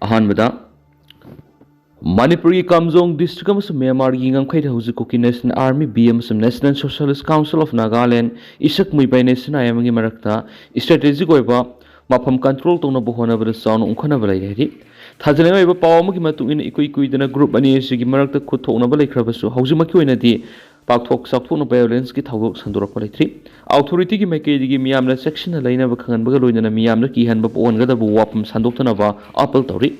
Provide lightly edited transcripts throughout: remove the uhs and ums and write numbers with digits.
अहानबदा मणिपुर की Kamjong district Myanmar की गंखैद हौजिकोकी national army B national socialist council of Nagaland इसक मुइबाई नेशन आयमगी मरक्ता स्ट्रेटेजिक ओइबा मफम कंट्रोल तौनब होनबद चाउन उंखनब लैरेरि थाजलेंग ओइबा पावमगी मतुंगिन इकुई कुइदना ग्रुप अनि एसिगी मरक्ता खुथोनब लैख्रबसु हौजिमकी ओइनदि पाकथोक साकथोन वायलेंस की थावदोक संदोरक लेथ्री अथॉरिटी की मैकेदी मियामना सेक्शन लैनब खंगनबग लोइनना मियामना किहनब ओनगदब वापम संदोक्तनब अपील तौरी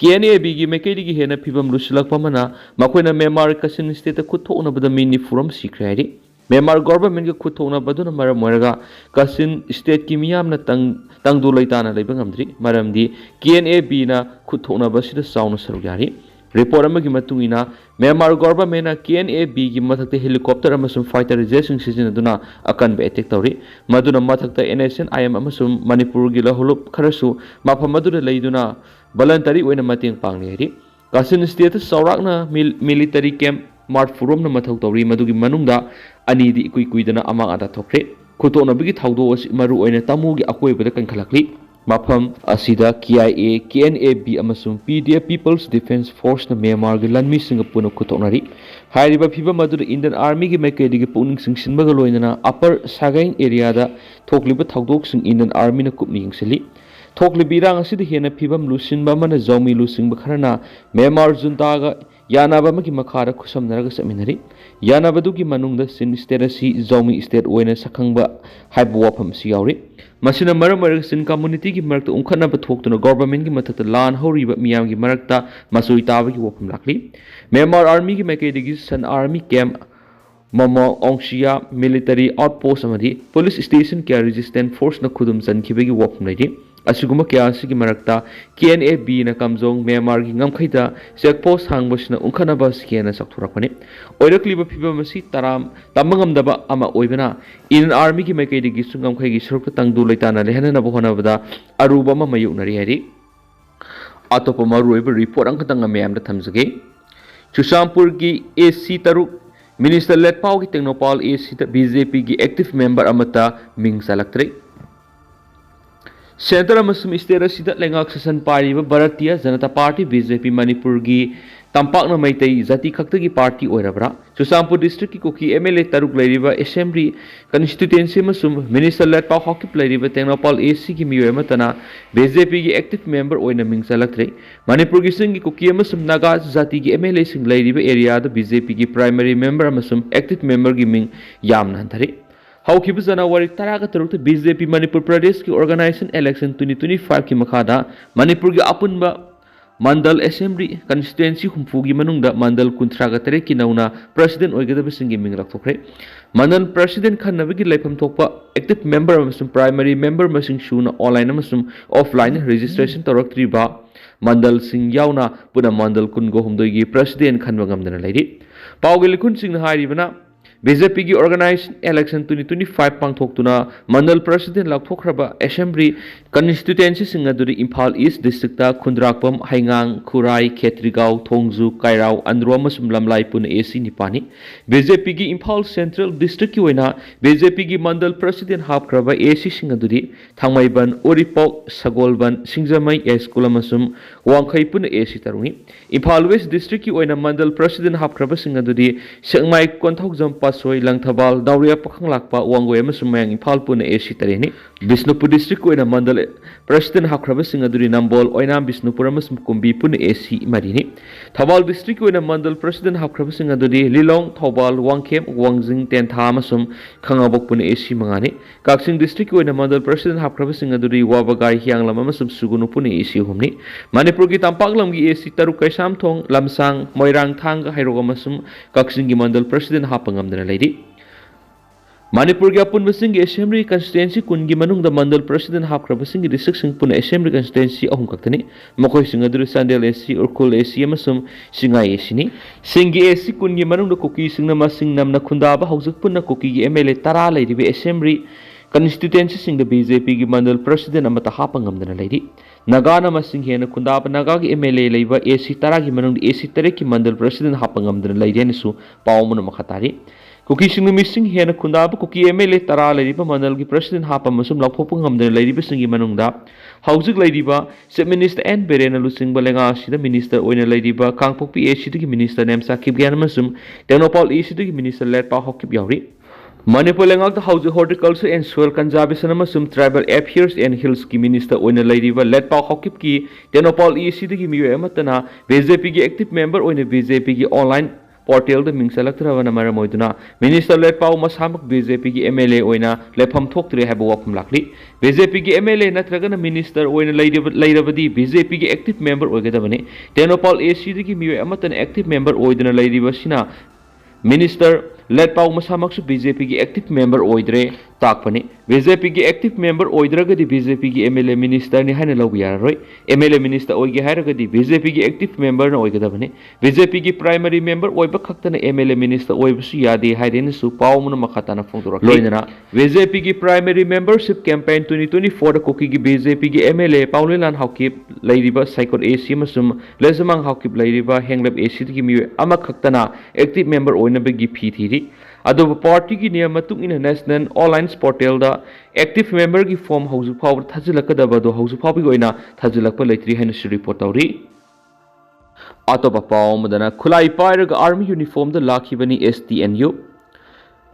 KNA-B की मैकेदी की हेन फिबम लुसलकपमना मखोइना म्यांमार कसिन स्टेट खुथोनबद मिनी फुरम सिख्रेरि म्यांमार गवर्नमेंट के खुथोनबदुना मरम मोरगा कसिन स्टेट की मियामना तंगदु लैताना लैबंगमद्री मरमदी KNA-B ना खुथोनबसिद साउन सरुयारि रिपोर्ट अमगी मतुंगिना म्यांमार गवर्नमेंट KNA-B की मथक्ते हेलीकॉप्टर अमसुम फाइटर जेट्स सिजनदुना अकनब अटैक तौरी मदुना मथक्ते NSNIM अमसुम मणिपुर की लहुलुप खरसु मफम मदुदा लैदुना वॉलंटरी ओइना मतेंग पांगलेरि कासिन स्टेट सौराकना मिलिटरी कैंप मार्ट फुरोमना मथौ तौरी मदुगी मनुंगदा अनीदि इकुई कुइदना अमांग आदा थोक्रे खुतोनबगी थाउदो अस मरु ओइना तमुगी अकोइबदा कंखलकली मफम असिदा KIA KNA-B अमसुम PDF पीपल्स डिफेंस फोर्स न म्यांमार गी लनमी सिंग पुनो खुतोनरी हाइरिबा फिबम मदुदा इंडियन आर्मी की मैकेदी की पुनिंग सिंगसिनबगा लोइना अपर सागाइन एरिया दा थोकलिबा थाउदोक सिंग इंडियन आर्मी न कुपनी यंगसली थोकलिबिरांग असिद हेन फिबम लुसिनबा मन जौमी लुसिंग खरना म्यांमार जुंतागा यानाबा मकी मखारा खुसमनरगा समिनरी यानाबदुगी मनुंगदा सिन स्टेट असि जौमी स्टेट ओइना सखंगबा हाइब वाफम सि यावरि मसिना मरम मरग सिन कम्युनिटी की मरक्ता उंखनबा थोक्तुना गवर्नमेंट की मथक्ता लान हौरिबा मियाम की मरक्ता मसुई ताबगी वाफम लाखली म्यांमार आर्मी की मैकेदी सन आर्मी कैंप मोमो ओंशिया मिलिटरी आउटपोस्ट अमदी पुलिस स्टेशन क्या रेजिस्टेंट फोर्स न खुदुम चनखिबगी वाफम लैदि असिगुमा क्यासिगी मरक्ता KNA-B न कमजोंग म्यांमार की ngमखैदा चेकपोस्ट हांगबसना उंखनबा स्केना सकथुरकपने ओइरक्लिबा फिबमसी तराम तमंगमदबा अमा ओइबना इंडियन आर्मी की मैकेदी सुंगमखैगी सरुक तंगदु लैताना लेहननब होनबदा अरुबा मा मयुनरि हरि अतोप मरुइब रिपोर्ट अंकतंग म्यामदा थमजगे चुसामपुर की AC तरुक मिनिस्टर लेटपाओ की टेंगनोपाल AC BJP की एक्टिव मेंबर अमता मिंग चलक्त्रे सेंटर अमसुम स्टेट असिदा लेंगाक सेशन पारिबा भारतीय जनता पार्टी BJP मणिपुर की तंपाकना मैतई जाति खक्तगी पार्टी ओइरबरा चुसामपुर डिस्ट्रिक्ट की कुकी MLA तरुक लैरिबा असेंबली कंस्टिट्यूएंसी अमसुम मिनिस्टर लेटपाओ हॉकिप लैरिबा टेंगनोपाल AC की मियोय अमतना BJP की एक्टिव मेंबर ओइना मिंग चलक्त्रे मणिपुर की सिंग की कुकी अमसुम नागा जाति की MLA सिंग लैरिबा एरिया द BJP की प्राइमरी मेंबर अमसुम एक्टिव मेंबर की मिंग यामना हंथरे हौखिब जनवरी 13 BJP मणिपुर प्रदेश की ऑर्गेनाइजेशन इलेक्शन 2025 की मखादा मणिपुर की अपुनबा मंडल असेंबली कंस्टिट्यूएंसी हुंफू की मनुंगदा मंडल 39 की नौना प्रेसिडेंट ओइगदबसिंगी मिंग लक्थोखरे मंडल प्रेसिडेंट खन्नबगी लेफम थोकपा एक्टिव मेंबर अमसुम प्राइमरी मेंबर मसिंग सुना ऑनलाइन अमसुम ऑफलाइन रजिस्ट्रेशन तौरक्त्रिबा मंडल सिंग यावना पुना मंडल 19 की प्रेसिडेंट खनबगमदना लैरि पाउगे लिखुन सिंग हारिबना BJP की ऑर्गेनाइजेशन इलेक्शन 2025 पांथोक्तुना मंडल प्रेसिडेंट लाथोखरबा असेंबली कंस्टिट्यूएंसी सिंग अदुरी इम्फाल ईस्ट डिस्ट्रिक्ट खुंद्राकपम हाइंगांग खुराई खेत्रिगांव थोंगजु कायराव अंद्रो अमसुम लमलाई पुन AC निपानी BJP की इम्फाल सेंट्रल डिस्ट्रिक्ट की ओइना BJP की मंडल प्रेसिडेंट हापखरबा AC सिंग अदुरी थांगमैबन ओरिपोक सगोलबन सिंगजमई स्कूल अमसुम वांखै पुन AC तरुंगी इम्फाल वेस्ट डिस्ट्रिक्ट की ओइना मंडल प्रेसिडेंट हापखरबा सिंग अदुरी सेंगमाई कोंथौजम सोई लंगथबाल दाउरिया पखंग लाकपा वांगोय अमसुम मयांग इम्फाल पुन AC तरेनी बिष्णुपुर डिस्ट्रिक्ट कोइना मंडल प्रेसिडेंट हाखरबा सिंग अदुरी नंबोल ओइना बिष्णुपुर अमसुम कुंबी पुन AC मरिनी थबाल डिस्ट्रिक्ट कोइना मंडल प्रेसिडेंट हाखरबा सिंग अदुरी लिलोंग थौबाल वांगखेम वांगजिंग तेंथा अमसुम खंगाबोक पुन AC मंगानी काक्सिंग डिस्ट्रिक्ट कोइना मंडल प्रेसिडेंट हाखरबा सिंग अदुरी वाबगाई हियांगलम अमसुम सुगुनु पुन AC हुमनी मणिपुर की तंपाकलम की AC तरु कैसामथोंग लमसांग मोइरांग थांग हाइरोग अमसुम काक्सिंग की मंडल प्रेसिडेंट हापंगमदना लैरि मणिपुर की अपुन बसिंग असेंबली कंस्टिट्यूएंसी कुन की मनुंग द मंडल प्रेसिडेंट हापखरब सिंग डिस्ट्रिक्ट सिंग पुन असेंबली कंस्टिट्यूएंसी अहुम कक्तनी मखोय सिंग अदुर संदेल AC उरखुल AC अमसुम सिंगाई AC नि सिंग की AC कुन की मनुंग द कुकी सिंग नम सिंग नमना खुंदाबा हौजक पुन कुकी की MLA 10 लैरिबे असेंबली कंस्टिट्यूएंसी सिंग द BJP की मंडल प्रेसिडेंट अमता हापंगमदना लैरि नागा नम सिंग हेन खुंदाबा नागा की MLA लैबा AC 10 की मनुंग AC 3 की मंडल president हापंगमदना लैरिनसु पावमुन मखतारी Kuki sing missing here Kundaba Kuki MLA Tara Ladiba Manalgi President Hapa Musum Lapopum the Lady Singi Manunda, Housing Ladiba, Set Minister and Berena Lucing Balenga, the Minister Oina Ladiba, Kangpopi Ashitiki Minister Namsa Kibianamasum, Tengnoupal Ashitiki Minister Letpao Hokip Yauri. Manipur Lengak the House Horticulture and Soil Conservation Tribal Affairs and Hills Ki Minister Oina Ladiba, Letpao Hokip Ki, Tengnoupal Ashitiki Mu Ematana, BJP active member Oina BJP online portal the Ming Challaktre Maramoiduna, Minister Letpao Masamak BJP MLA Oina, Lepam Toktre have a walk from Lakli, BJP MLA Natragana Minister Oina Lady BJP active member Ogadavani, Tengnoupal Ashitiki Mu Amatan active member Oidana Lady Vasina, Minister Letpao Masamaksu BJP active member Oidre Takpani, BJP active member Oidragadi BJP MLA Minister Nihana Lobiaroi, MLA Minister Oigi Haragadi, BJP active member Oigadavani, BJP primary member Oibakatana MLA Minister Oibsuya de Haidenesu Paumuna Makatana Fundura Loinana, BJP primary membership campaign 2024 the Koki BJP MLA Paulilan Haukip, Ladyba Psychot AC Masum, Lesamang Haukip Ladyba Hanglab AC Gimu Amakatana, active member Oinabegi PT. Adobe party ki niyamatung in a national online portal da active member ki form house power thazilakadaba do house power goina thazilakpa leitri haina si report tawri atoba paw madana khulai pairaga army uniform da lakhibani STNU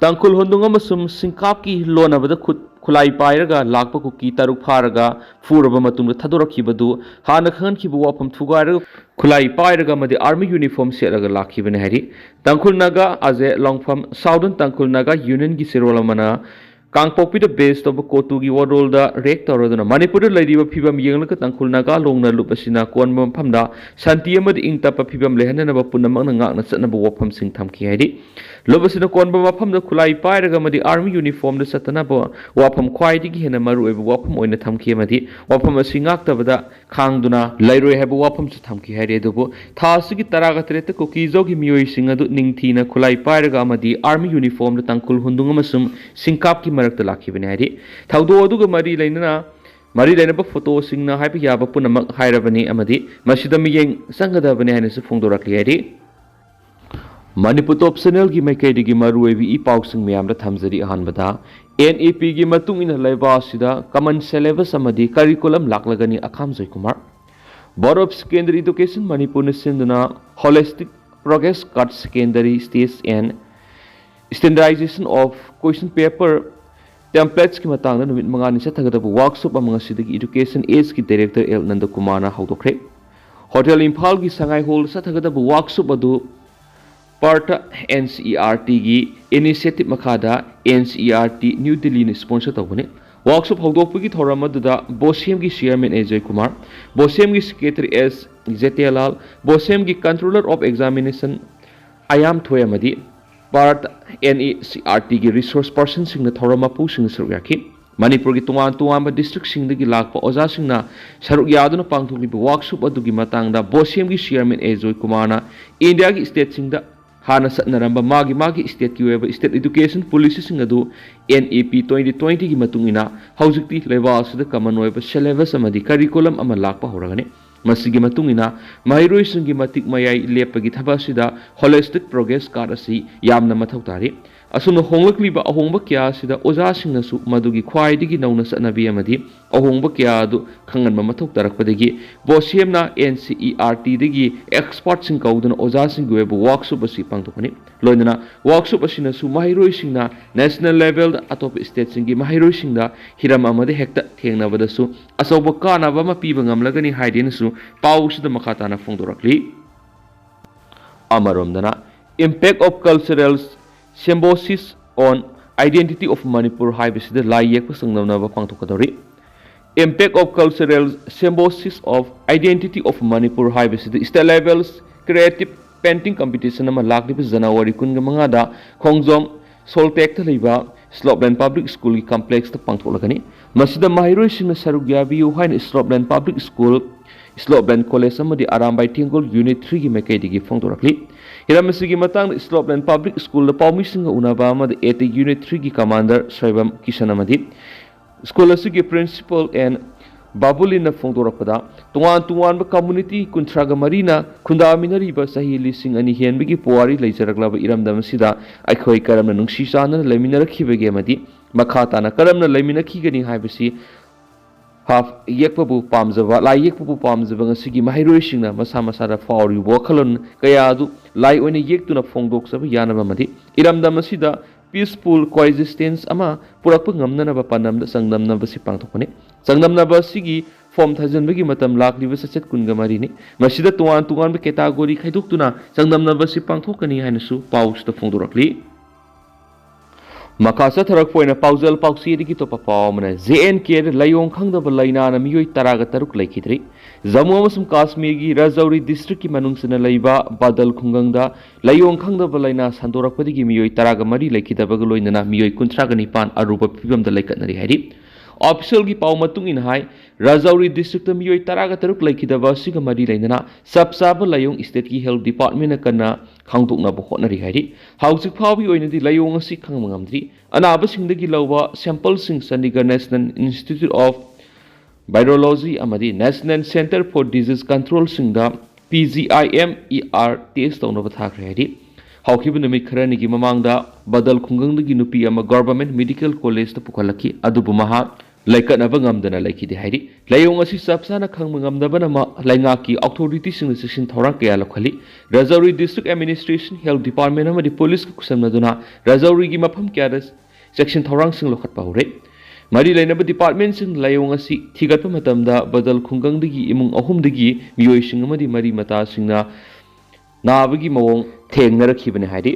tangkul hondung amasum singkap ki lonabada khulai pairaga lakpa ku ki taruk pharaga furaba matung da thadorakhibadu hana khankibu wapam thugairaga Kulai Pairaga Madi Army uniform Seraga Laki Benhari, Tangkul Naga as a long from Southern Tangkul Naga Union Giserolamana, Kangpopi the base of Kotugi Wadol the rector of the Manipur lady of Pibam Yanaka Tangkul Naga, Longna Lupasina, Kwanbam Pamda, Santiamad Intapa Pibam Lehan and Abapunamanga Natsanaba Wapam Sing Tamki Hedi, Lobasina Kwanbam Pam the Kulai Pairaga Madi Army uniform the Satanaba, Wapam Kwaiti and Maru Wapam on the Tamki Madi, Wapam a Singakta Kangduna, Lairo have Wapam Tamki Hedi. Thasiki Taragatreta Kokizogi Mui Singadu Ningtina Kulai Pairagamadi Army uniform the Tankul Hundumasum Sinkapki Marak the Laki Venadi Taudo Duga Mari Lena Mari Lenaba photo Singna Hypiaba Punamak Hairavani Amadi Mashidami Yang Sangada Venanis Fundorakli Maniput optional Gimakadi Gimaruevi Pauxing Miam the Tamzari Hanbada NAP Gimatung in a Laivasida Common Syllabus Amadi Curriculum Laklagani Akamzoi Kumar Board of Secondary Education Manipur Sinduna Holistic Progress Card Secondary Stage and Standardization of Question Paper Templates Kimatanga Numit Mangani Satagada Workshop among City Education Aids Ki Director El Nanda Kumana Hautokre Hotel Impal Gi Sangai Hall Satagada Workshop Adu Parta NCERT Gi Initiative Makada NCERT New Delhi sponsor Tawani Workshop Hogdopiki Thoramada, Bosemgi Chairman Ajay Kumar, Bosemgi Secretary S. Zetelal, Bosemgi Controller of Examination Ayam Thoyamadi, Part NECRT Resource Person Sing the Thoramapu Sing Suryaki, Manipur Tuama District Sing the Gilakpa Oza Singna, Saruk Yaduna Pangtuki Workshop Adugi Matanga, Bosemgi Chairman Ajay Kumana, India State Sing the Hana Satnaramba Magi State Kiweba State Education Policy Singadu NAP 2020 ki matungina Haujikti Levels the Common Web Syllabus Amadi Curriculum Amalakpa Horagani Masigi matungina Mahiroi Singi Matik Mayai Lepagi Tabasida Holistic Progress Card asi Yamna Matautari Asuna Honglakliba Ahongba Kya Sida Oza Singnasu Madugi Kwaidigi Nauna Satnabi Amadi Ahongba Kya du Kangan Mamatautarakpadegi Bosemna NCERT digi Expert Sing Kaudana Oza Singweb Workshop asi Pangtokani Loinana Workshop asina su Mahiroi Singna National Level Atop State Singi Mahiroi Singda Hiram Amade Hekta Tengnabadasu Asoba Kana Vama Pibangamla Lagani Haidenasu Pausida Makatana Fondorakli Amaromdana Impact of Cultural Symbiosis on Identity of Manipur Haibisida Lai Yekpa Sangnava Pangtokadori Impact of Cultural Symbiosis of Identity of Manipur Haibisida State Levels Creative Painting Competition Nama Laklipa Janawari Kungamangada Khongjom Soltek Liba Slopland Public School Complex the Pangtolagani Masida Mahiroi Singna Sarugyabi Uhain Slopland Public School Slopland College Samadi Arambai Tingol Unit 3 Mekadigi Fongtorakli Hiramasigi Matang Slopland Public School the Paumising Unabama the 80 Unit 3 Commander Saibam Kishanamadi School Asigi Principal and Babulina Fongdorakpada, Tuan community Kuntraga Marina, Kunda Minariba Sahi Lising and Hienbigi Puari later Glava Iram Damasida, Ikoi Karam and Nungshisana, Lamina Kibagamadi, Makatana Karamna Lamina Kigani Hibasi, half Yekpabu Pamzava, La Yekpabu Pamzava, Sigi Mahirishina, Masamasada Fauri, Wakalon, Kayadu, Lai when a Yektuna Fongdoks of Yanamadi, Iram Damasida, peaceful coexistence ama purakpa ngamna ba panam da sangnam na ba si pangthokani sangnam na ba sigi form thajan bagi matam lakli ba sachet kunga mari ni masida tuan ba category khaiduk tuna sangnam na ba si pangthokani haina su paus ta phongdorakli makasa tharak poina paujal pausi ri ki to pa pawmna JNK layong khangda ba laina na miyoi taraga taruk laikhidri Jammu amasum Kashmir gi Rajouri district ki manungsina leiba badal khungangda layong khangda ba laina sandorakpadi gi miyoi taraga mari laikhidabaga loinana miyoi kuntraga nipan aruba pibam da laikatnari hairi official gi paw matung in hai Rajouri district ta miyoi taraga taruk laikhidaba siga mari lainana sabsaba layong state ki health department na kana khangdokna ba hotnari hairi hausik phawi oinadi layong asi khangmangamdri anaba singdagi lawba sample sing Chandigarh National Institute of Virology amadi National Center for Disease Control singda PGIMER test tawna bathakre hadi hawkibu numit kharani gi mamangda badal khungang gi nupi ama government medical college ta pukhalaki adubu maha laikana bangamdana laikide haidi layong asi sapsana khangmangamda bana ma lainga ki authority sing section thorang kaya lakhali Rajouri district administration health department amadi police ki kusamna duna Rajouri gi mafam kya section thorang sing lokhat pawre Mari lainaba department sing layong asi thigatpa matamda badal khunggangdagi imung ahumdagi miyoi sing amadi mari mata singna nabagi mawong thengnarakibane haidi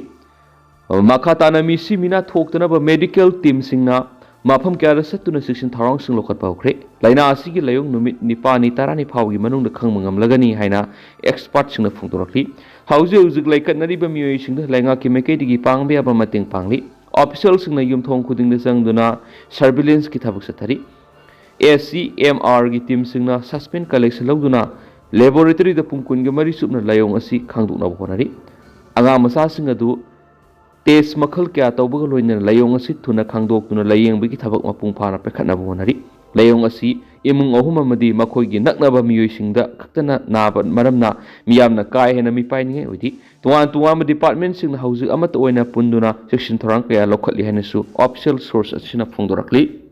makhatana mi simina thoktana ba medical team singna mafam kya rasatuna section tharang sing lokhat pawkhre laina asigi layong numit nipani tarani phawgi manungda khangmangam lagani haina expert singna phungdorakli hauze ujik laikatnari ba miyoi singda lainga ki mekai digi pangbe aba mating pangli officials sing na yumthong khuding de sangduna surveillance ki thabuk sathari SCMR gi team sing na suspend collection lawduna laboratory da pungkun ge mari supna layong asi khangdukna bonari anga masa sing adu test makhal kya tawbaga loina layong asi thuna khangdoktuna layeng bi ki thabak mapung phana pekhatna bonari layong asi imung ahum amadi makhoi gi naknaba miyoi singda khaktana naba maramna miyamna kai hena mi painge oidi tuan department sing hauji amata oina punduna section thorang kaya lokhatli hainasu official source asina phongdorakli